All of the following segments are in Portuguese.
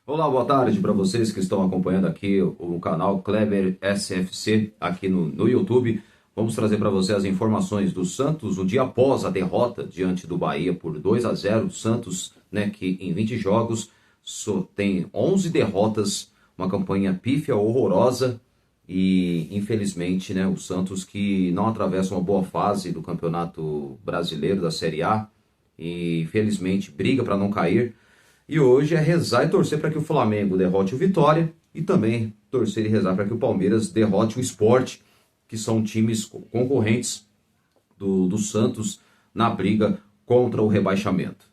Olá, boa tarde para vocês que estão acompanhando aqui o canal Kleber SFC aqui no YouTube. Vamos trazer para você as informações do Santos um dia após a derrota diante do Bahia por 2-0. O Santos, né, que em 20 jogos só tem 11 derrotas, uma campanha pífia, horrorosa e infelizmente, né, o Santos que não atravessa uma boa fase do Campeonato Brasileiro da Série A e infelizmente briga para não cair. E hoje é rezar e torcer para que o Flamengo derrote o Vitória e também torcer e rezar para que o Palmeiras derrote o Sport, que são times concorrentes do Santos na briga contra o rebaixamento.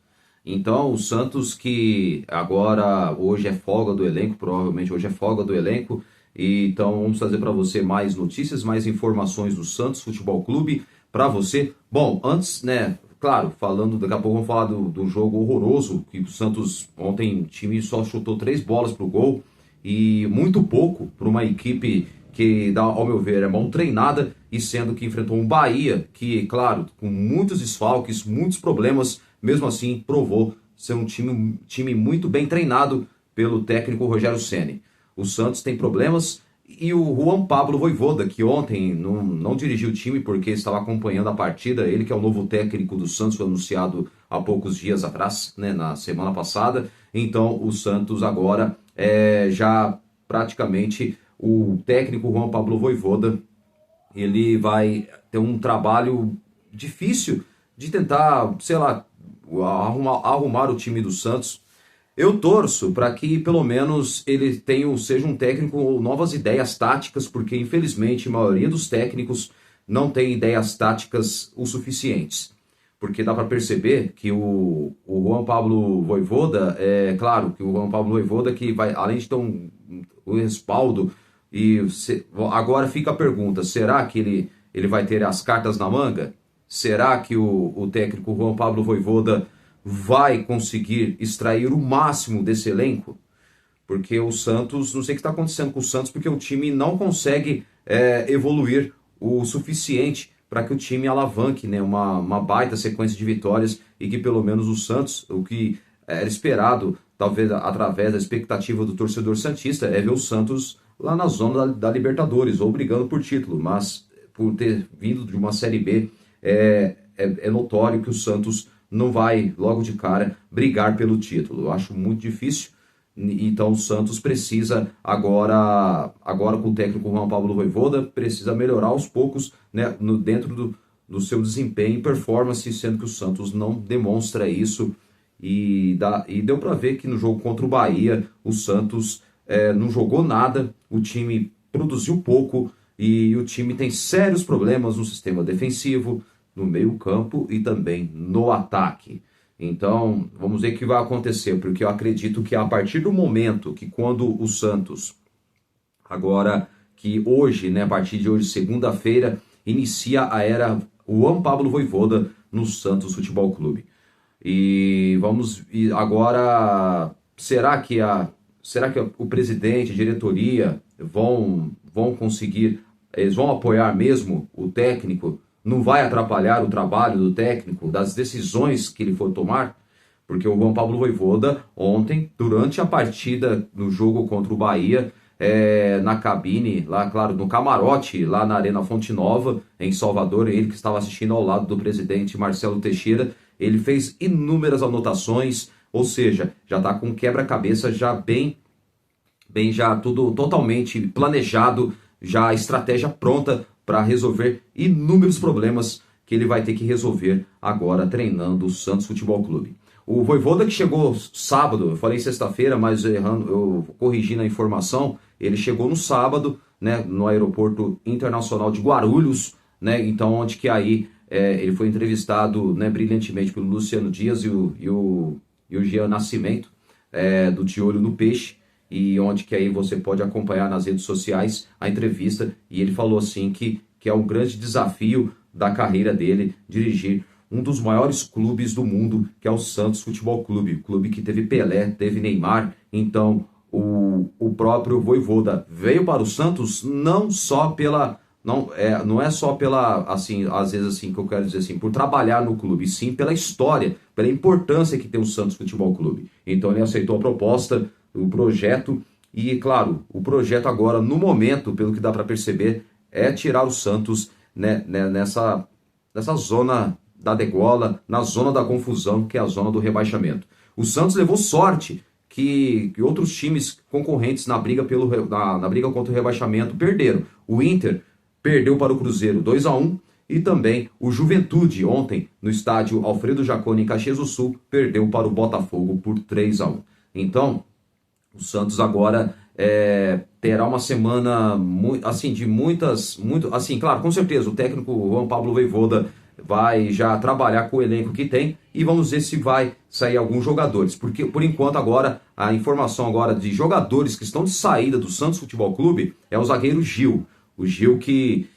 Então, o Santos que agora hoje é folga do elenco, provavelmente hoje é folga do elenco, e então vamos trazer para você mais notícias, mais informações do Santos Futebol Clube para você. Bom, antes, né, claro, falando, daqui a pouco vamos falar do jogo horroroso, que o Santos ontem, o time só chutou 3 bolas pro gol, e muito pouco para uma equipe que, ao meu ver, é mal treinada, e sendo que enfrentou um Bahia, que, claro, com muitos desfalques, muitos problemas, mesmo assim provou ser um time muito bem treinado pelo técnico Rogério Ceni. O Santos tem problemas e o Juan Pablo Vojvoda, que ontem não dirigiu o time porque estava acompanhando a partida, ele que é o novo técnico do Santos, foi anunciado há poucos dias atrás, né, na semana passada. Então o Santos agora já praticamente o técnico Juan Pablo Vojvoda, ele vai ter um trabalho difícil de tentar, sei lá, arrumar o time do Santos. Eu torço para que pelo menos ele seja um técnico com novas ideias táticas, porque infelizmente a maioria dos técnicos não tem ideias táticas o suficientes. Porque dá para perceber que o Juan Pablo Vojvoda, é claro que o Juan Pablo Vojvoda que vai, além de ter um respaldo, agora fica a pergunta, será que ele vai ter as cartas na manga? Será que o técnico Juan Pablo Vojvoda vai conseguir extrair o máximo desse elenco? Porque o Santos, não sei o que está acontecendo com o Santos, porque o time não consegue evoluir o suficiente para que o time alavanque, né, uma baita sequência de vitórias e que pelo menos o Santos, o que era esperado, talvez através da expectativa do torcedor santista, é ver o Santos lá na zona da Libertadores, ou brigando por título, mas por ter vindo de uma Série B, é notório que o Santos não vai, logo de cara, brigar pelo título. Eu acho muito difícil. Então o Santos precisa agora com o técnico Juan Pablo Vojvoda, precisa melhorar aos poucos, né, dentro do seu desempenho e performance, sendo que o Santos não demonstra isso. E deu para ver que no jogo contra o Bahia, o Santos não jogou nada, o time produziu pouco e o time tem sérios problemas no sistema defensivo, no meio-campo e também no ataque. Então, vamos ver o que vai acontecer, porque eu acredito que a partir do momento que quando o Santos, agora que hoje, né, a partir de hoje, segunda-feira, inicia a era Juan Pablo Vojvoda no Santos Futebol Clube. E agora, será que o presidente, a diretoria vão conseguir, eles vão apoiar mesmo o técnico? Não vai atrapalhar o trabalho do técnico, das decisões que ele for tomar? Porque o Juan Pablo Vojvoda, ontem, durante a partida no jogo contra o Bahia, na cabine, lá, claro, no camarote, lá na Arena Fonte Nova, em Salvador, ele que estava assistindo ao lado do presidente Marcelo Teixeira, ele fez inúmeras anotações, ou seja, já está com quebra-cabeça já bem, já tudo totalmente planejado, já a estratégia pronta para resolver inúmeros problemas que ele vai ter que resolver agora treinando o Santos Futebol Clube. O Vojvoda que chegou sábado, eu falei sexta-feira, mas eu corrigi na informação, ele chegou no sábado, né, no aeroporto internacional de Guarulhos, né, então onde que aí ele foi entrevistado, né, brilhantemente pelo Luciano Dias e o Jean Nascimento, do De Olho no Peixe, e onde que aí você pode acompanhar nas redes sociais a entrevista, e ele falou assim que é um grande desafio da carreira dele dirigir um dos maiores clubes do mundo, que é o Santos Futebol Clube, o clube que teve Pelé, teve Neymar. Então o próprio Vojvoda veio para o Santos não só pela, não é só pela, assim, às vezes assim que eu quero dizer assim, por trabalhar no clube, sim pela história, pela importância que tem o Santos Futebol Clube. Então ele aceitou a proposta o projeto. E, claro, o projeto agora, no momento, pelo que dá para perceber, é tirar o Santos, né, nessa zona da degola, na zona da confusão, que é a zona do rebaixamento. O Santos levou sorte que outros times concorrentes na briga, na briga contra o rebaixamento perderam. O Inter perdeu para o Cruzeiro 2-1 e também o Juventude ontem no estádio Alfredo Jaconi em Caxias do Sul perdeu para o Botafogo por 3-1. Então, o Santos agora terá uma semana assim, claro, com certeza o técnico Juan Pablo Vojvoda vai já trabalhar com o elenco que tem e vamos ver se vai sair alguns jogadores, porque por enquanto agora a informação agora de jogadores que estão de saída do Santos Futebol Clube é o zagueiro Gil. O Gil que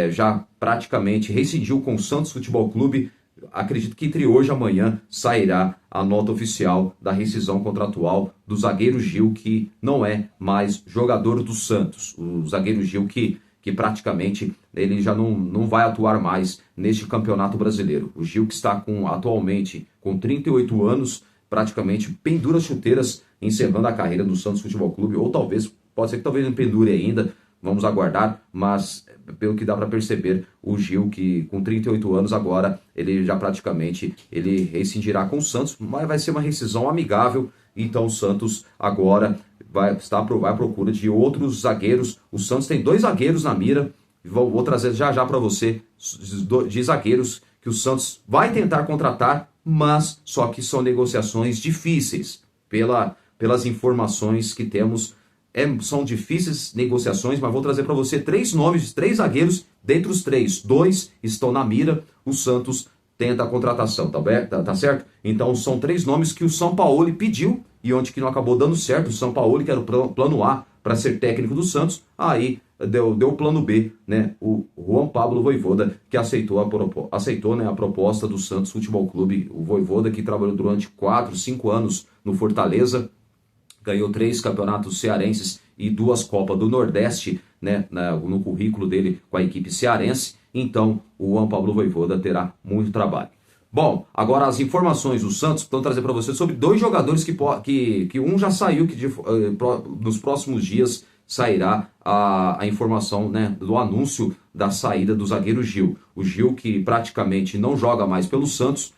já praticamente rescindiu com o Santos Futebol Clube. Acredito que entre hoje e amanhã sairá a nota oficial da rescisão contratual do zagueiro Gil, que não é mais jogador do Santos. O zagueiro Gil que praticamente ele já não vai atuar mais neste campeonato brasileiro. O Gil que está atualmente com 38 anos, praticamente pendura as chuteiras, encerrando a carreira do Santos Futebol Clube, ou pode ser que talvez não pendure ainda, vamos aguardar, mas pelo que dá para perceber, o Gil, que com 38 anos agora, ele já praticamente ele rescindirá com o Santos, mas vai ser uma rescisão amigável. Então o Santos agora vai à procura de outros zagueiros. O Santos tem 2 zagueiros na mira, vou trazer já para você de zagueiros que o Santos vai tentar contratar, mas só que são negociações difíceis, pelas informações que temos. São difíceis negociações, mas vou trazer para você 3 nomes, 3 zagueiros. Dentre os 3, 2 estão na mira. O Santos tenta a contratação, tá certo? Então são 3 nomes que o São Paulo pediu e onde que não acabou dando certo. O São Paulo, que era o plano A para ser técnico do Santos, aí deu o plano B, né? O Juan Pablo Vojvoda, que aceitou a proposta do Santos Futebol Clube. O Vojvoda, que trabalhou durante 4, 5 anos no Fortaleza, ganhou 3 campeonatos cearenses e 2 Copas do Nordeste, né, no currículo dele com a equipe cearense. Então, o Juan Pablo Vojvoda terá muito trabalho. Bom, agora as informações do Santos vão trazer para você sobre 2 jogadores que um já saiu, nos próximos dias sairá a informação, né, do anúncio da saída do zagueiro Gil. O Gil, que praticamente não joga mais pelo Santos,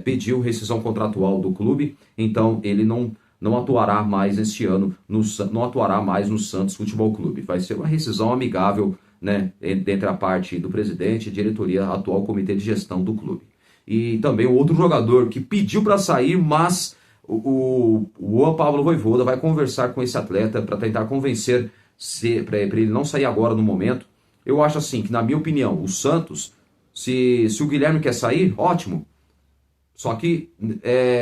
pediu rescisão contratual do clube, então ele não atuará mais este ano, não atuará mais no Santos Futebol Clube. Vai ser uma rescisão amigável, né, entre a parte do presidente e diretoria, atual comitê de gestão do clube. E também o outro jogador que pediu para sair, mas o Juan Pablo Vojvoda vai conversar com esse atleta para tentar convencer para ele não sair agora no momento. Eu acho assim, que na minha opinião, o Santos, se o Guilherme quer sair, ótimo. Só que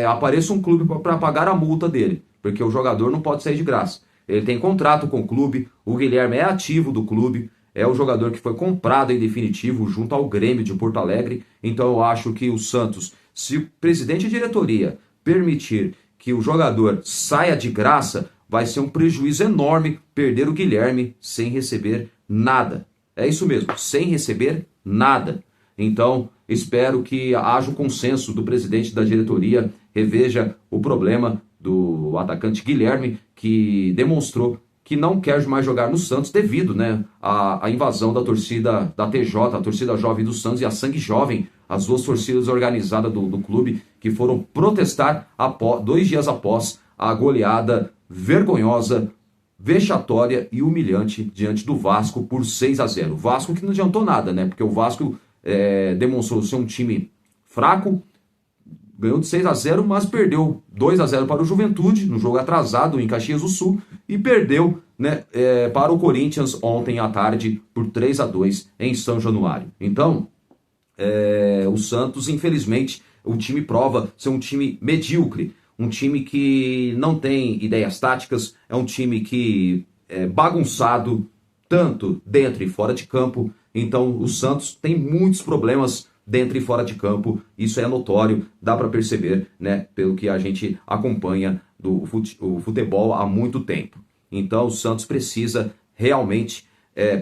apareça um clube para pagar a multa dele, porque o jogador não pode sair de graça. Ele tem contrato com o clube, o Guilherme é ativo do clube, é o jogador que foi comprado em definitivo junto ao Grêmio de Porto Alegre. Então eu acho que o Santos, se o presidente e diretoria permitir que o jogador saia de graça, vai ser um prejuízo enorme perder o Guilherme sem receber nada. É isso mesmo, sem receber nada. Então, espero que haja o consenso do presidente da diretoria, reveja o problema do atacante Guilherme, que demonstrou que não quer mais jogar no Santos devido, né, à invasão da torcida da TJ, a torcida jovem do Santos e a Sangue Jovem, as 2 torcidas organizadas do clube, que foram protestar 2 dias após a goleada vergonhosa, vexatória e humilhante diante do Vasco por 6-0. O Vasco que não adiantou nada, né, porque o Vasco demonstrou ser um time fraco, ganhou de 6-0, mas perdeu 2-0 para o Juventude, no jogo atrasado em Caxias do Sul, e perdeu, né, para o Corinthians ontem à tarde por 3-2 em São Januário. Então, o Santos, infelizmente, o time prova ser um time medíocre, um time que não tem ideias táticas, é um time que é bagunçado, tanto dentro e fora de campo. Então o Santos tem muitos problemas dentro e fora de campo, isso é notório, dá para perceber, né, pelo que a gente acompanha o futebol há muito tempo. Então o Santos precisa realmente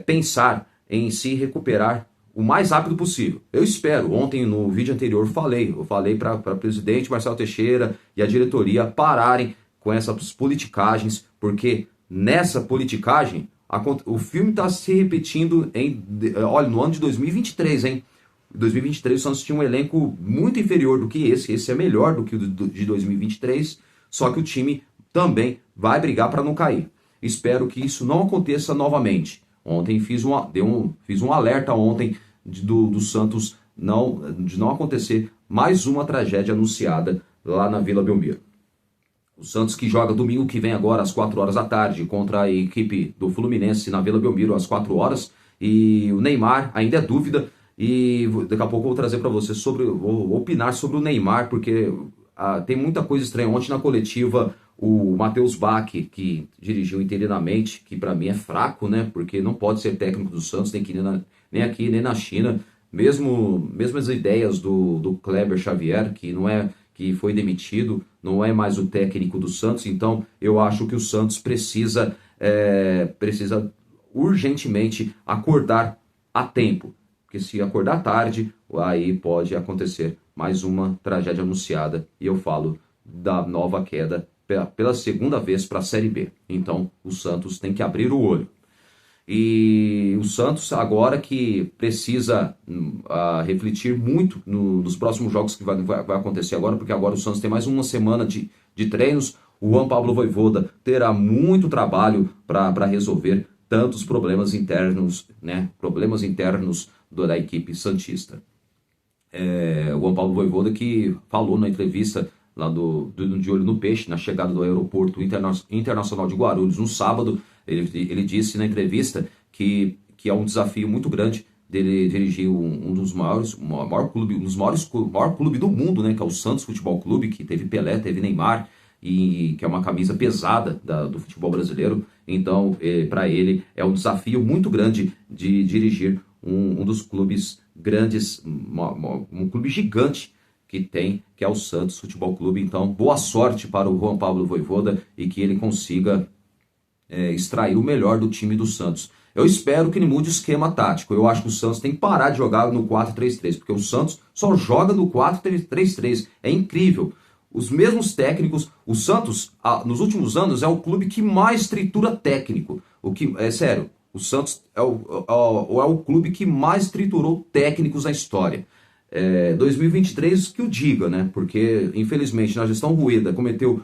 pensar em se recuperar o mais rápido possível. Eu espero, ontem no vídeo anterior eu falei para o presidente Marcelo Teixeira e a diretoria pararem com essas politicagens, porque nessa politicagem o filme está se repetindo olha, no ano de 2023, hein? Em 2023 o Santos tinha um elenco muito inferior do que esse é melhor do que o de 2023, só que o time também vai brigar para não cair. Espero que isso não aconteça novamente. Ontem fiz um alerta ontem do Santos de não acontecer mais uma tragédia anunciada lá na Vila Belmiro. O Santos que joga domingo que vem agora às 4 horas da tarde contra a equipe do Fluminense na Vila Belmiro às 4 horas. E o Neymar ainda é dúvida. E daqui a pouco eu vou trazer para você vou opinar sobre o Neymar, porque tem muita coisa estranha. Ontem na coletiva, o Matheus Bach, que dirigiu interinamente, que para mim é fraco, né? Porque não pode ser técnico do Santos, nem aqui, nem na China. Mesmo as ideias do Kleber Xavier, que foi demitido, não é mais o técnico do Santos. Então eu acho que o Santos precisa urgentemente acordar a tempo. Porque se acordar tarde, aí pode acontecer mais uma tragédia anunciada. E eu falo da nova queda pela segunda vez para a Série B. Então o Santos tem que abrir o olho. E o Santos agora que precisa refletir muito nos próximos jogos que vai acontecer agora, porque agora o Santos tem mais uma semana de treinos. O Juan Pablo Vojvoda terá muito trabalho para resolver tantos problemas internos, né? Problemas internos da equipe santista. O Juan Pablo Vojvoda que falou na entrevista lá De Olho no Peixe, na chegada do aeroporto internacional de Guarulhos no sábado, ele disse na entrevista que é um desafio muito grande dele dirigir o maior clube do mundo, né, que é o Santos Futebol Clube, que teve Pelé, teve Neymar, e que é uma camisa pesada do futebol brasileiro. Então, para ele, é um desafio muito grande de dirigir um dos clubes grandes, um clube gigante que é o Santos Futebol Clube. Então, boa sorte para o Juan Pablo Vojvoda e que ele consiga extrair o melhor do time do Santos. Eu espero que ele mude o esquema tático. Eu acho que o Santos tem que parar de jogar no 4-3-3, porque o Santos só joga no 4-3-3. É incrível. Os mesmos técnicos, o Santos, nos últimos anos, é o clube que mais tritura técnico. É sério, o Santos é o clube que mais triturou técnicos na história. 2023 que o diga, né? Porque, infelizmente, na gestão Rueda cometeu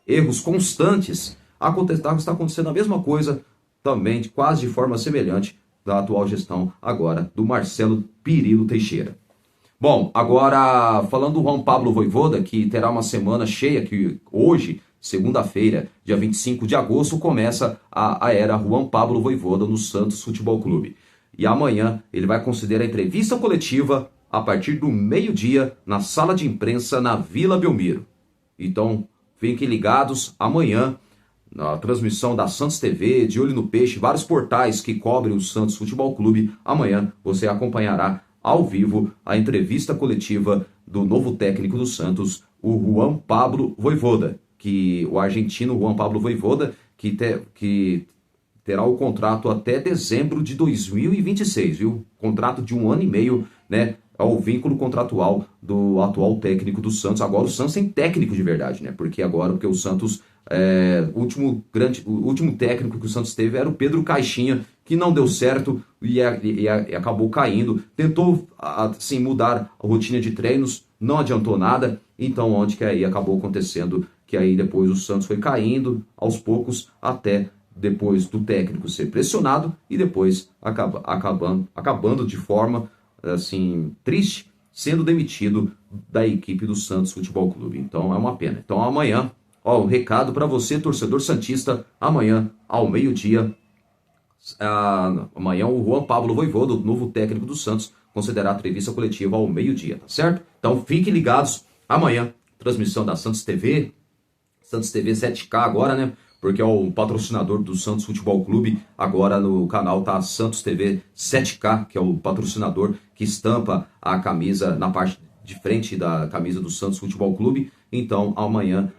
erros constantes. Está acontecendo a mesma coisa também, quase de forma semelhante, da atual gestão agora do Marcelo Pirillo Teixeira. Bom, agora falando do Juan Pablo Vojvoda, que terá uma semana cheia, que hoje, segunda-feira, dia 25 de agosto, começa a era Juan Pablo Vojvoda no Santos Futebol Clube. E amanhã ele vai conceder a entrevista coletiva a partir do meio-dia na sala de imprensa na Vila Belmiro. Então, fiquem ligados amanhã na transmissão da Santos TV, De Olho no Peixe, vários portais que cobrem o Santos Futebol Clube. Amanhã você acompanhará ao vivo a entrevista coletiva do novo técnico do Santos, o Juan Pablo Vojvoda, o argentino Juan Pablo Vojvoda, que terá o contrato até dezembro de 2026, viu? Contrato de 1 ano e meio, né? É o vínculo contratual do atual técnico do Santos. Agora o Santos tem técnico de verdade, né? Porque o Santos, o último técnico que o Santos teve era o Pedro Caixinha, que não deu certo e acabou caindo. Tentou, assim, mudar a rotina de treinos, não adiantou nada. Então, onde que aí acabou acontecendo que aí depois o Santos foi caindo aos poucos até depois do técnico ser pressionado e depois acabando de forma assim triste, sendo demitido da equipe do Santos Futebol Clube. Então é uma pena. Então amanhã, um recado para você, torcedor santista, amanhã ao meio-dia, amanhã o Juan Pablo Vojvoda, o novo técnico do Santos, concederá a entrevista coletiva ao meio-dia, tá certo? Então fiquem ligados, amanhã, transmissão da Santos TV 7K agora, né? Porque é o patrocinador do Santos Futebol Clube. Agora no canal tá Santos TV 7K, que é o patrocinador que estampa a camisa na parte de frente da camisa do Santos Futebol Clube. Então, amanhã,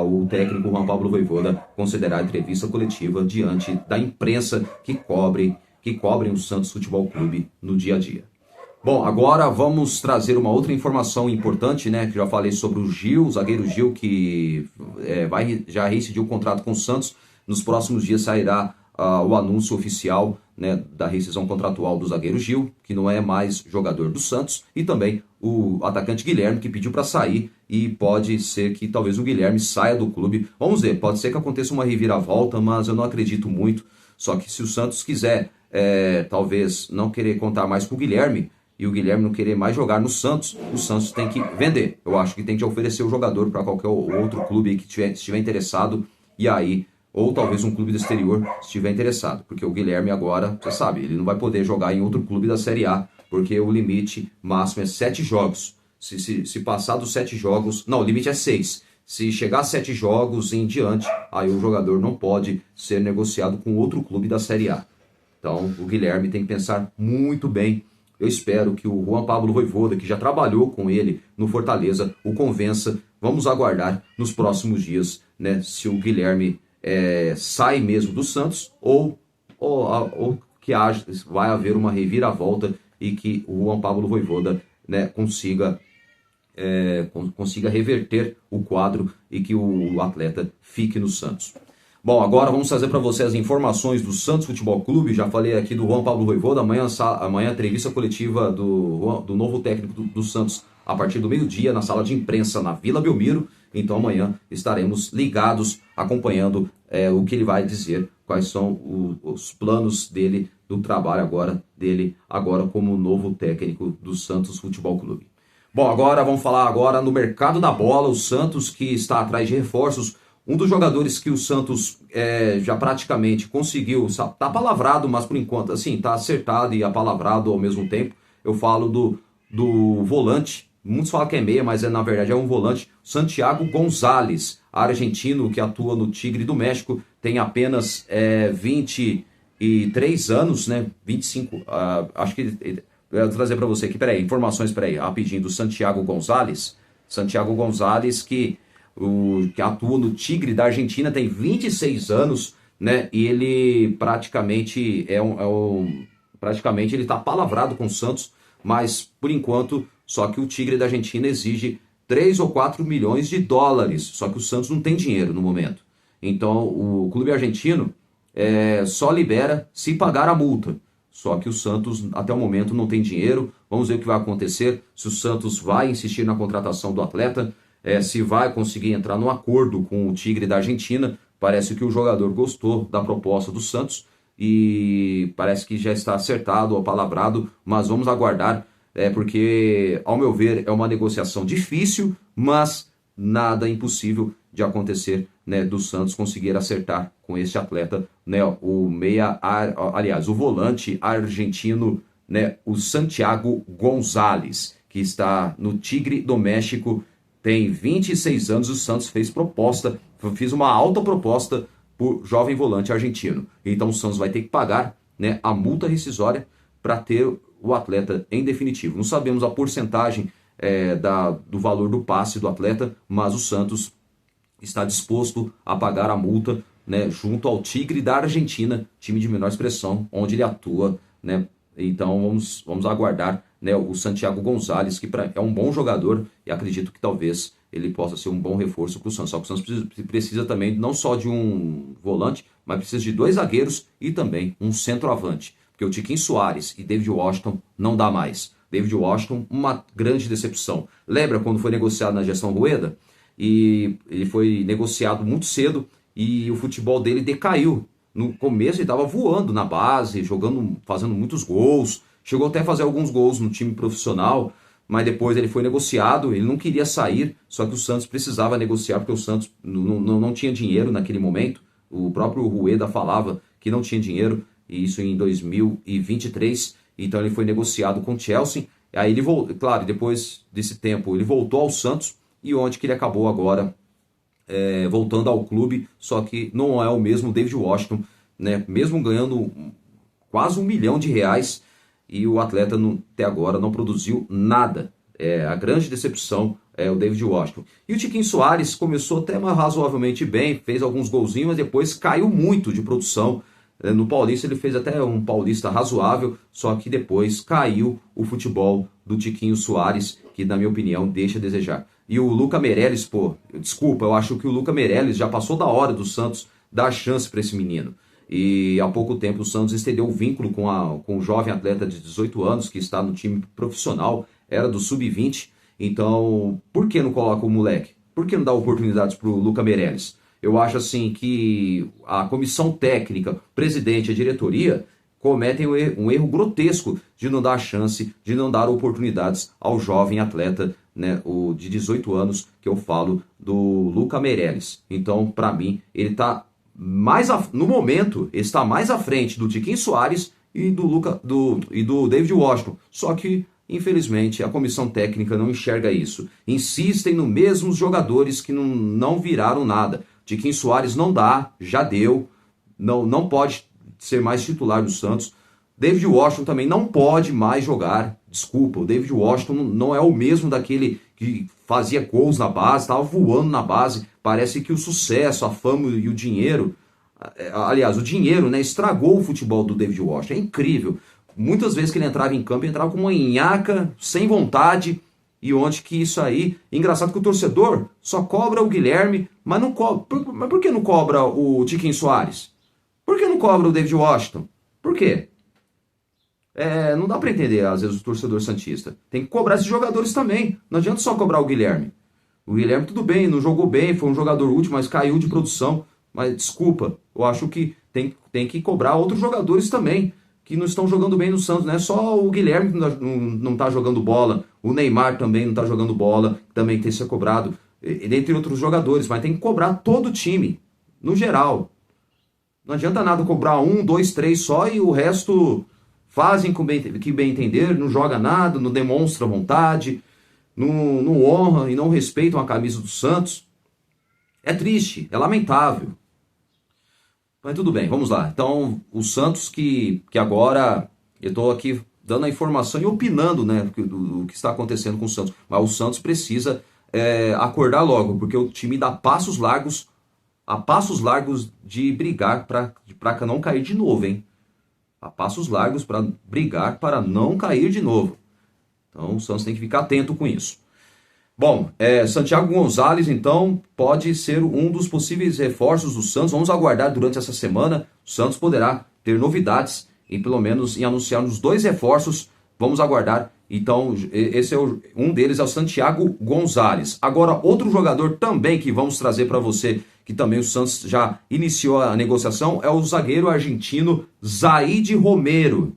o técnico Juan Pablo Vojvoda concederá a entrevista coletiva diante da imprensa que cobrem o Santos Futebol Clube no dia a dia. Bom, agora vamos trazer uma outra informação importante, né? Que já falei sobre o Gil, o zagueiro Gil, que já rescindiu o contrato com o Santos. Nos próximos dias sairá o anúncio oficial, né, da rescisão contratual do zagueiro Gil, que não é mais jogador do Santos, e também o atacante Guilherme, que pediu para sair, e pode ser que talvez o Guilherme saia do clube. Vamos ver, pode ser que aconteça uma reviravolta, mas eu não acredito muito. Só que se o Santos quiser, talvez não querer contar mais com o Guilherme, e o Guilherme não querer mais jogar no Santos, o Santos tem que vender. Eu acho que tem que oferecer o jogador para qualquer outro clube que estiver interessado, e aí, ou talvez um clube do exterior estiver interessado, porque o Guilherme agora, você sabe, ele não vai poder jogar em outro clube da Série A, porque o limite máximo é 7 jogos. Se passar dos 7 jogos, não, o limite é 6. Se chegar a 7 jogos em diante, aí o jogador não pode ser negociado com outro clube da Série A. Então, o Guilherme tem que pensar muito bem. Eu espero que o Juan Pablo Vojvoda, que já trabalhou com ele no Fortaleza, o convença. Vamos aguardar nos próximos dias, né, se o Guilherme sai mesmo do Santos ou que vai haver uma reviravolta e que o Juan Pablo Vojvoda, né, consiga reverter o quadro e que o atleta fique no Santos. Bom, agora vamos trazer para você as informações do Santos Futebol Clube. Já falei aqui do Juan Pablo Vojvoda. Amanhã entrevista coletiva do novo técnico do Santos a partir do meio-dia na sala de imprensa na Vila Belmiro. Então amanhã estaremos ligados acompanhando o que ele vai dizer, quais são os planos dele, do trabalho dele como novo técnico do Santos Futebol Clube. Bom, agora vamos falar agora no mercado da bola. O Santos, que está atrás de reforços. Um dos jogadores que o Santos já praticamente conseguiu, está palavrado, mas por enquanto assim, está acertado e apalavrado ao mesmo tempo. Eu falo do volante, muitos falam que é meia, mas na verdade é um volante, Santiago Gonzalez, argentino que atua no Tigre do México, tem apenas 23 anos, né? 25, acho que... Eu vou trazer para você aqui, informações, rapidinho, do Santiago Gonzalez. Santiago Gonzalez que atua no Tigre da Argentina, tem 26 anos, né? E ele praticamente praticamente ele está palavrado com o Santos, mas por enquanto só que o Tigre da Argentina exige 3 ou 4 milhões de dólares, só que o Santos não tem dinheiro no momento. Então o clube argentino só libera se pagar a multa. Só que o Santos, até o momento, não tem dinheiro. Vamos ver o que vai acontecer, se o Santos vai insistir na contratação do atleta, se vai conseguir entrar num acordo com o Tigre da Argentina. Parece que o jogador gostou da proposta do Santos e parece que já está acertado ou palavrado, mas vamos aguardar, porque, ao meu ver, é uma negociação difícil, mas nada impossível de acontecer, né, do Santos conseguir acertar com este atleta, né, o volante argentino, né, o Santiago Gonzalez, que está no Tigre do México, tem 26 anos. O Santos fez uma alta proposta por jovem volante argentino. Então o Santos vai ter que pagar, né, a multa rescisória para ter o atleta em definitivo. Não sabemos a porcentagem do valor do passe do atleta, mas o Santos está disposto a pagar a multa, né, junto ao Tigre da Argentina, time de menor expressão, onde ele atua, né? Então vamos aguardar, né, o Santiago Gonzalez, que é um bom jogador e acredito que talvez ele possa ser um bom reforço para o Santos. Só que o Santos precisa também não só de um volante, mas precisa de 2 zagueiros e também um centroavante, porque o Tiquinho Soares e David Washington não dá mais. David Washington, uma grande decepção. Lembra quando foi negociado na gestão Rueda? E ele foi negociado muito cedo e o futebol dele decaiu. No começo ele estava voando na base, fazendo muitos gols, chegou até a fazer alguns gols no time profissional, mas depois ele foi negociado, ele não queria sair, só que o Santos precisava negociar, porque o Santos não tinha dinheiro naquele momento. O próprio Rueda falava que não tinha dinheiro, e isso em 2023, então ele foi negociado com o Chelsea. Aí ele voltou, claro, depois desse tempo ele voltou ao Santos, e onde que ele acabou agora voltando ao clube, só que não é o mesmo David Washington, né? Mesmo ganhando quase R$1 milhão, e o atleta até agora não produziu nada. A grande decepção é o David Washington. E o Tiquinho Soares começou até razoavelmente bem, fez alguns golzinhos, mas depois caiu muito de produção. No Paulista ele fez até um Paulista razoável, só que depois caiu o futebol do Tiquinho Soares, que na minha opinião deixa a desejar. E o Luca Meireles, pô, desculpa, eu acho que o Luca Meireles já passou da hora do Santos dar chance para esse menino. E há pouco tempo o Santos estendeu o vínculo com o jovem atleta de 18 anos que está no time profissional, era do Sub-20. Então, por que não coloca o moleque? Por que não dá oportunidades para o Luca Meireles? Eu acho assim que a comissão técnica, presidente e a diretoria cometem um erro grotesco de não dar chance, de não dar oportunidades ao jovem atleta, né, o de 18 anos, que eu falo do Luca Meireles. Então, para mim, ele está no momento, está mais à frente do Tiquinho Soares e do David Washington. Só que, infelizmente, a comissão técnica não enxerga isso. Insistem nos mesmos jogadores que não viraram nada. Tiquinho Soares não dá, já deu, não pode ser mais titular do Santos. David Washington também não pode mais jogar. Desculpa, o David Washington não é o mesmo daquele que fazia gols na base, estava voando na base. Parece que o sucesso, a fama e o dinheiro, aliás, o dinheiro, né, estragou o futebol do David Washington. É incrível. Muitas vezes que ele entrava em campo, ele entrava com uma nhaca, sem vontade. E onde que isso aí... Engraçado que o torcedor só cobra o Guilherme, mas não cobra... Mas por que não cobra o Tiquinho Soares? Por que não cobra o David Washington? Por quê? Não dá pra entender, às vezes, o torcedor santista. Tem que cobrar esses jogadores também. Não adianta só cobrar o Guilherme. O Guilherme, tudo bem, não jogou bem, foi um jogador útil, mas caiu de produção. Mas, desculpa, eu acho que tem que cobrar outros jogadores também, que não estão jogando bem no Santos. Não é só o Guilherme que não está jogando bola, o Neymar também não está jogando bola, também tem que ser cobrado, dentre outros jogadores, mas tem que cobrar todo o time, no geral. Não adianta nada cobrar 1, 2, 3 só e o resto fazem que bem entender, não joga nada, não demonstra vontade, não honra e não respeitam a camisa do Santos. É triste, é lamentável. Mas tudo bem, vamos lá. Então, o Santos que agora, eu estou aqui dando a informação e opinando, né, do que está acontecendo com o Santos. Mas o Santos precisa acordar logo, porque o time dá passos largos de brigar para não cair de novo, hein? A passos largos para brigar para não cair de novo. Então o Santos tem que ficar atento com isso. Bom, Santiago Gonzalez, então, pode ser um dos possíveis reforços do Santos. Vamos aguardar durante essa semana. O Santos poderá ter novidades e pelo menos em anunciar os 2 reforços. Vamos aguardar. Então, esse um deles é o Santiago Gonzalez. Agora, outro jogador também que vamos trazer para você, que também o Santos já iniciou a negociação, é o zagueiro argentino Zaid Romero.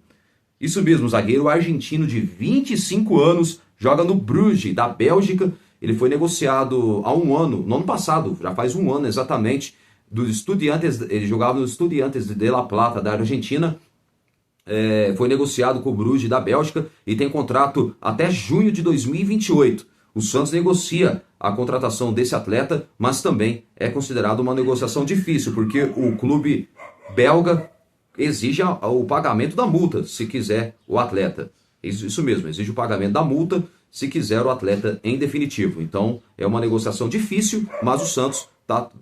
Isso mesmo, zagueiro argentino de 25 anos, joga no Bruges, da Bélgica. Ele foi negociado há um ano, no ano passado, já faz um ano exatamente, do Estudiantes. Ele jogava no Estudiantes de La Plata, da Argentina. Foi negociado com o Bruges, da Bélgica, e tem contrato até junho de 2028. O Santos negocia a contratação desse atleta, mas também é considerado uma negociação difícil, porque o clube belga exige o pagamento da multa, se quiser o atleta. Isso mesmo, exige o pagamento da multa, se quiser o atleta em definitivo. Então, é uma negociação difícil, mas o Santos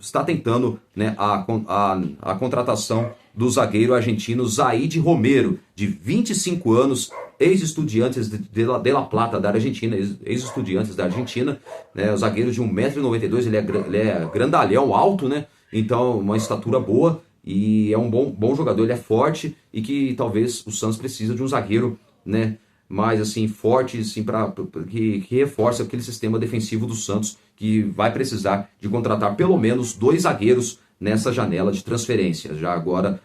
está tentando, né, a contratação do zagueiro argentino Zaid Romero, de 25 anos, ex-estudiantes de La Plata, da Argentina, ex-estudiantes da Argentina, né, o zagueiro de 1,92 m, ele é grandalhão, alto, né, então uma estatura boa, e é um bom jogador, ele é forte, e que talvez o Santos precisa de um zagueiro, né, mais assim, forte, assim, que reforce aquele sistema defensivo do Santos, que vai precisar de contratar pelo menos 2 zagueiros nessa janela de transferência, já agora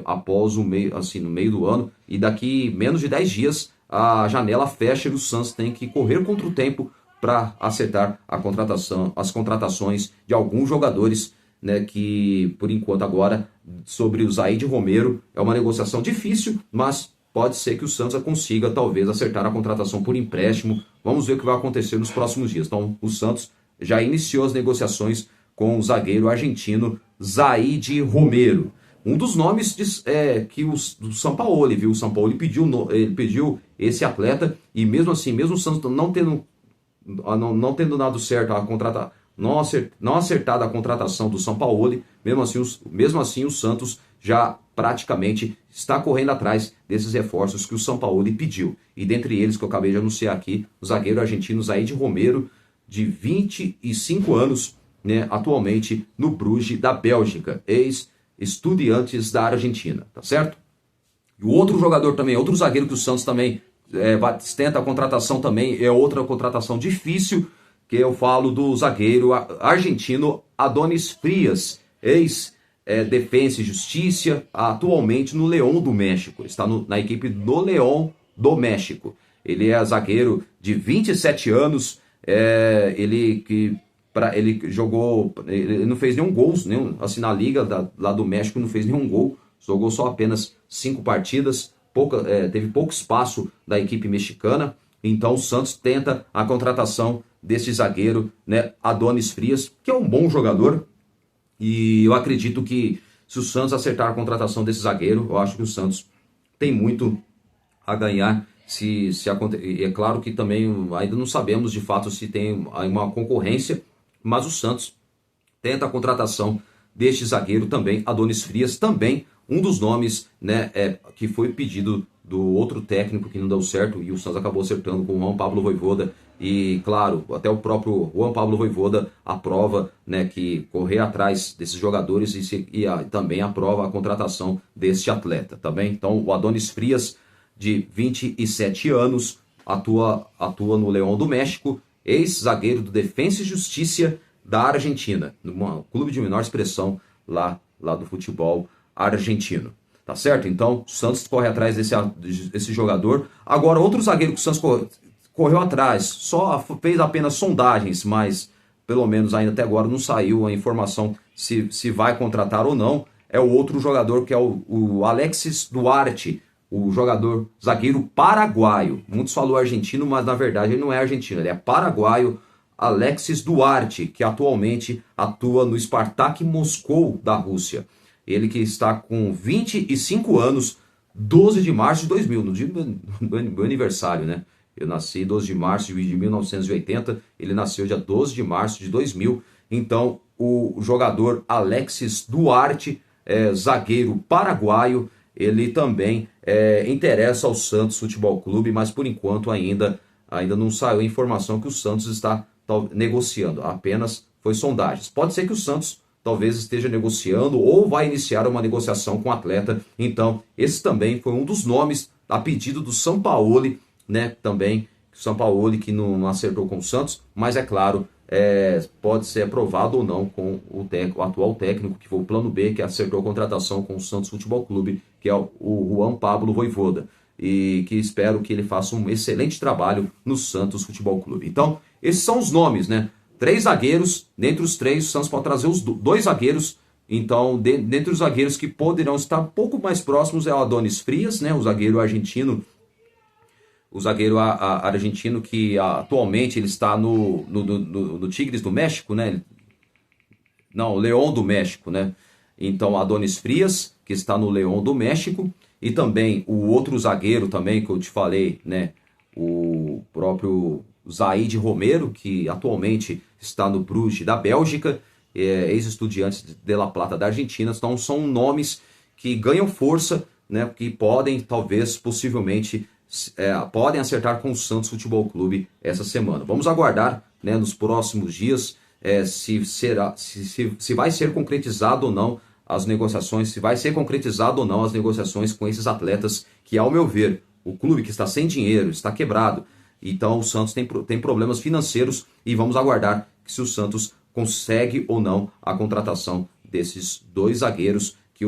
após no meio do ano, e daqui menos de 10 dias a janela fecha e o Santos tem que correr contra o tempo para acertar as contratações de alguns jogadores, né, que por enquanto agora, sobre o Zaid Romero, é uma negociação difícil, mas pode ser que o Santos consiga talvez acertar a contratação por empréstimo. Vamos ver o que vai acontecer nos próximos dias. Então o Santos já iniciou as negociações com o zagueiro argentino Zaid Romero. Um dos nomes que o Sampaoli, viu? O Sampaoli pediu esse atleta, e mesmo assim, mesmo o Santos não tendo dado certo a contratar, não acertada a contratação do Sampaoli, mesmo assim o Santos já praticamente está correndo atrás desses reforços que o Sampaoli pediu. E dentre eles, que eu acabei de anunciar aqui, o zagueiro argentino Zaid Romero, de 25 anos, né, atualmente no Bruges da Bélgica, ex-Estudiantes da Argentina, tá certo? E o outro jogador também, outro zagueiro que o Santos também tenta a contratação também, é outra contratação difícil, que eu falo do zagueiro argentino Adonis Frias, ex-Defensa e Justiça, atualmente no León do México. Está na equipe do León do México. Ele é zagueiro de 27 anos, ele jogou, ele não fez nenhum gol, assim, na liga lá do México, não fez nenhum gol, jogou só apenas 5 partidas, teve pouco espaço da equipe mexicana. Então o Santos tenta a contratação desse zagueiro, né, Adonis Frias, que é um bom jogador, e eu acredito que se o Santos acertar a contratação desse zagueiro, eu acho que o Santos tem muito a ganhar. É claro que também ainda não sabemos de fato se tem uma concorrência, mas o Santos tenta a contratação deste zagueiro também, Adonis Frias, também um dos nomes, né, que foi pedido do outro técnico que não deu certo, e o Santos acabou acertando com o Juan Pablo Vojvoda. E claro, até o próprio Juan Pablo Vojvoda aprova, né, que correr atrás desses jogadores e também aprova a contratação deste atleta, tá bem? Então o Adonis Frias, de 27 anos, atua no León do México, ex-zagueiro do Defensa e Justiça da Argentina, um clube de menor expressão lá do futebol argentino. Tá certo? Então, o Santos corre atrás desse jogador. Agora, outro zagueiro que o Santos correu atrás, só fez apenas sondagens, mas pelo menos ainda até agora não saiu a informação se vai contratar ou não, é o outro jogador, que é o Alexis Duarte, o jogador zagueiro paraguaio. Muitos falam argentino, mas na verdade ele não é argentino, ele é paraguaio. Alexis Duarte, que atualmente atua no Spartak Moscou da Rússia. Ele que está com 25 anos, 12 de março de 2000, no dia do meu aniversário, né? Eu nasci 12 de março de 1980, ele nasceu dia 12 de março de 2000. Então, o jogador Alexis Duarte, zagueiro paraguaio, ele também interessa ao Santos Futebol Clube, mas por enquanto ainda não saiu a informação que o Santos está negociando, apenas foi sondagens. Pode ser que o Santos talvez esteja negociando ou vai iniciar uma negociação com o atleta. Então, esse também foi um dos nomes a pedido do Sampaoli, né? Também o Sampaoli que não acertou com o Santos, mas é claro, pode ser aprovado ou não com o atual técnico, que foi o plano B, que acertou a contratação com o Santos Futebol Clube, que é o Juan Pablo Vojvoda, e que espero que ele faça um excelente trabalho no Santos Futebol Clube. Então, esses são os nomes, né? 3 zagueiros, dentre os 3, o Santos pode trazer os 2 zagueiros. Então, dentre os zagueiros que poderão estar um pouco mais próximos é o Adonis Frias, né, o zagueiro argentino. O zagueiro argentino que atualmente ele está no Tigres do México, né? Não, León do México, né? Então, Adonis Frias, que está no León do México. E também o outro zagueiro também que eu te falei, né? O próprio Zaid Romero, que atualmente está no Bruges da Bélgica, ex-Estudiantes de La Plata da Argentina. Então são nomes que ganham força, né, que podem, talvez, possivelmente, podem acertar com o Santos Futebol Clube essa semana. Vamos aguardar, né, nos próximos dias se vai ser concretizado ou não as negociações, se vai ser concretizado ou não as negociações com esses atletas que, ao meu ver, o clube que está sem dinheiro, está quebrado. Então o Santos tem problemas financeiros e vamos aguardar se o Santos consegue ou não a contratação desses 2 zagueiros, que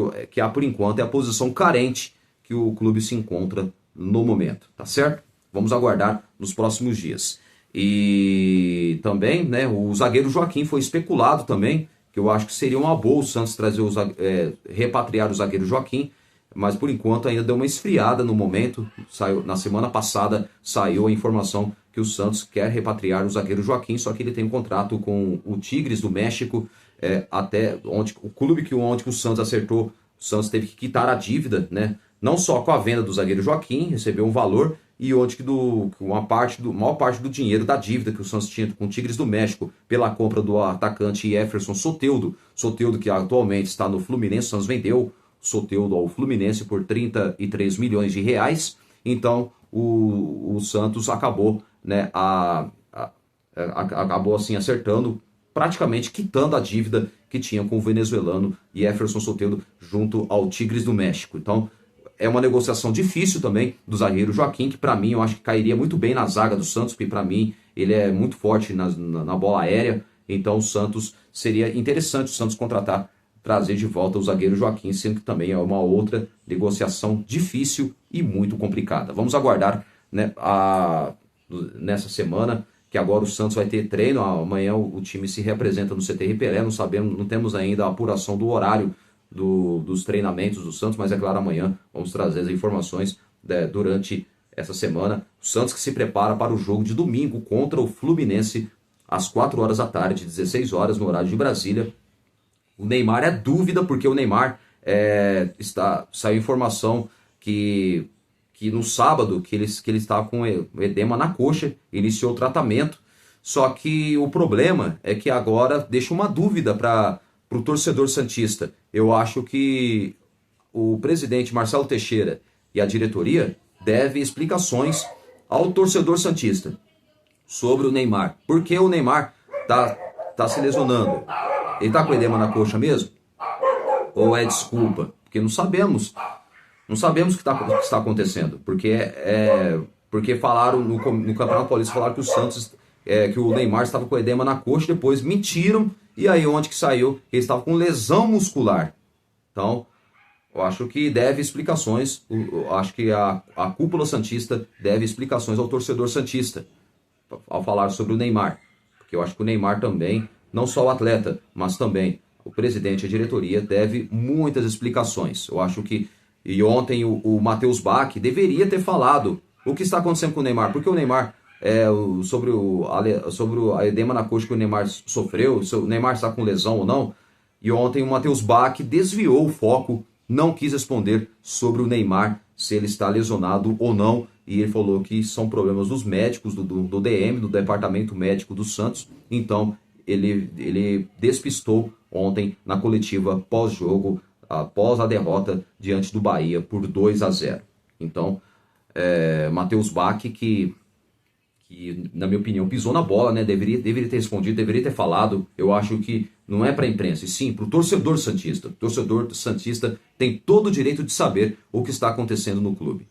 por enquanto é a posição carente que o clube se encontra no momento, tá certo? Vamos aguardar nos próximos dias. E também, né, o zagueiro Joaquim foi especulado também, que eu acho que seria uma boa o Santos repatriar o zagueiro Joaquim, mas por enquanto ainda deu uma esfriada no momento. Na semana passada saiu a informação que o Santos quer repatriar o zagueiro Joaquim, só que ele tem um contrato com o Tigres do México, até onde o clube onde o Santos acertou, o Santos teve que quitar a dívida, né? Não só com a venda do zagueiro Joaquim, recebeu um valor, e onde que maior parte do dinheiro da dívida que o Santos tinha com o Tigres do México pela compra do atacante Jefferson Soteldo, que atualmente está no Fluminense, o Santos vendeu. O Soteldo ao Fluminense por 33 milhões de reais. Então o Santos acabou, né, acabou assim acertando, praticamente quitando a dívida que tinha com o venezuelano Jefferson Soteldo junto ao Tigres do México. Então é uma negociação difícil também do zagueiro Joaquim, que para mim eu acho que cairia muito bem na zaga do Santos, porque para mim ele é muito forte na bola aérea. Então o Santos, seria interessante o Santos contratar, trazer de volta o zagueiro Joaquim, sendo que também é uma outra negociação difícil e muito complicada. Vamos aguardar, né, nessa semana, que agora o Santos vai ter treino. Amanhã o time se representa no CT Pelé, não sabemos, não temos ainda a apuração do horário dos treinamentos do Santos, mas é claro, amanhã vamos trazer as informações, né, durante essa semana. O Santos que se prepara para o jogo de domingo contra o Fluminense, às 4 horas da tarde, 16 horas no horário de Brasília. O Neymar é dúvida, porque o Neymar saiu informação que no sábado que ele estava com edema na coxa, iniciou o tratamento. Só que o problema é que agora deixa uma dúvida para o torcedor santista. Eu acho que o presidente Marcelo Teixeira e a diretoria devem explicações ao torcedor santista sobre o Neymar. Por que o Neymar tá se lesionando? Ele tá com edema na coxa mesmo? Ou é desculpa? Porque não sabemos. Não sabemos o que está acontecendo. Porque falaram no Campeonato Paulista, falaram que o Santos, que o Neymar estava com edema na coxa, depois mentiram. E aí onde que saiu? Ele estava com lesão muscular. Então, eu acho que deve explicações. Eu acho que a cúpula santista deve explicações ao torcedor santista ao falar sobre o Neymar. Porque eu acho que o Neymar também, não só o atleta, mas também o presidente e a diretoria deve muitas explicações. Eu acho que, e ontem o Matheus Bach deveria ter falado o que está acontecendo com o Neymar, porque o Neymar, sobre o edema na coxa que o Neymar sofreu, se o Neymar está com lesão ou não, e ontem o Matheus Bach desviou o foco, não quis responder sobre o Neymar, se ele está lesionado ou não, e ele falou que são problemas dos médicos, do DM, do Departamento Médico do Santos. Então ele despistou ontem na coletiva pós-jogo, após a derrota diante do Bahia por 2-0. Então, Matheus Bach, que na minha opinião pisou na bola, né? Deveria ter respondido, deveria ter falado. Eu acho que não é para a imprensa, e sim para o torcedor santista. O torcedor santista tem todo o direito de saber o que está acontecendo no clube.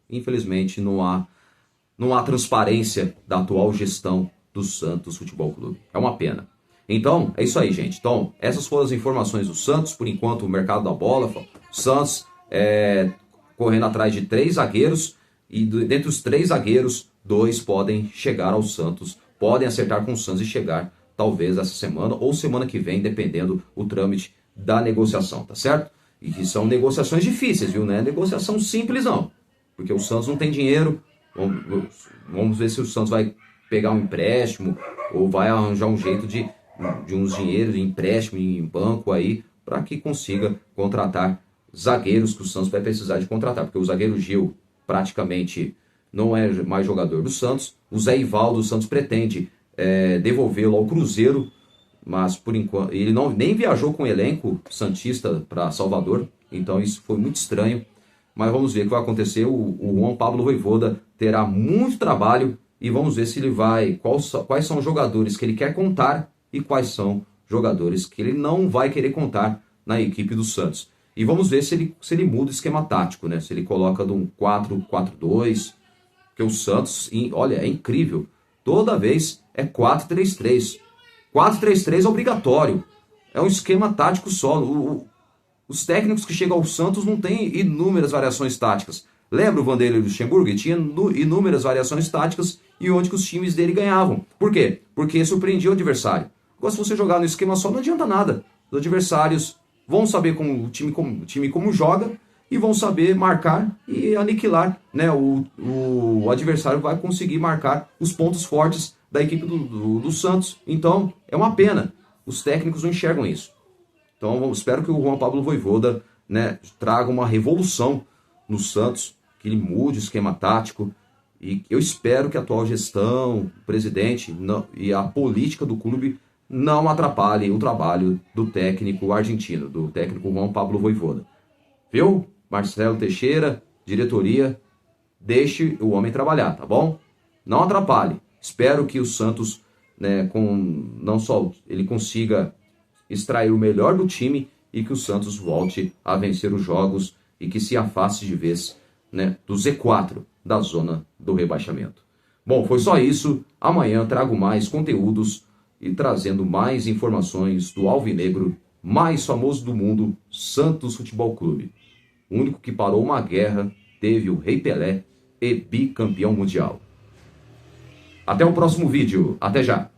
Infelizmente não há transparência da atual gestão do Santos Futebol Clube. É uma pena. Então, é isso aí, gente. Então, essas foram as informações do Santos. Por enquanto, o mercado da bola. O Santos correndo atrás de 3 zagueiros. E dentre os 3 zagueiros, 2 podem chegar ao Santos. Podem acertar com o Santos e chegar, talvez, essa semana ou semana que vem, dependendo o trâmite da negociação, tá certo? E que são negociações difíceis, viu? Não é negociação simples, não. Porque o Santos não tem dinheiro. Vamos ver se o Santos vai pegar um empréstimo ou vai arranjar um jeito de uns dinheiros de empréstimo em banco aí, para que consiga contratar zagueiros que o Santos vai precisar de contratar. Porque o zagueiro Gil praticamente não é mais jogador do Santos. O Zé Ivaldo, o Santos pretende devolvê-lo ao Cruzeiro, mas por enquanto ele nem viajou com o elenco santista para Salvador. Então isso foi muito estranho. Mas vamos ver o que vai acontecer. O Juan Pablo Vojvoda terá muito trabalho e vamos ver se ele vai, quais são os jogadores que ele quer contar e quais são jogadores que ele não vai querer contar na equipe do Santos. E vamos ver se ele muda o esquema tático, né? Se ele coloca de um 4-4-2, porque o Santos, olha, é incrível. Toda vez é 4-3-3. 4-3-3 é obrigatório. É um esquema tático só. Os técnicos que chegam ao Santos não têm inúmeras variações táticas. Lembra o Vanderlei Luxemburgo? Ele tinha inúmeras variações táticas e onde que os times dele ganhavam. Por quê? Porque surpreendia o adversário. Agora, se você jogar no esquema só, não adianta nada. Os adversários vão saber como o time como joga e vão saber marcar e aniquilar, né? O adversário vai conseguir marcar os pontos fortes da equipe do Santos. Então, é uma pena. Os técnicos não enxergam isso. Então, espero que o Juan Pablo Vojvoda, né, traga uma revolução no Santos, que ele mude o esquema tático. E eu espero que a atual gestão, o presidente e a política do clube não atrapalhem o trabalho do técnico argentino, do técnico Juan Pablo Vojvoda. Viu? Marcelo Teixeira, diretoria, deixe o homem trabalhar, tá bom? Não atrapalhe. Espero que o Santos, né, não só ele consiga extrair o melhor do time e que o Santos volte a vencer os jogos e que se afaste de vez, né, do Z4, da zona do rebaixamento. Bom, foi só isso. Amanhã trago mais conteúdos e trazendo mais informações do alvinegro mais famoso do mundo, Santos Futebol Clube. O único que parou uma guerra, teve o Rei Pelé e bicampeão mundial. Até o próximo vídeo. Até já!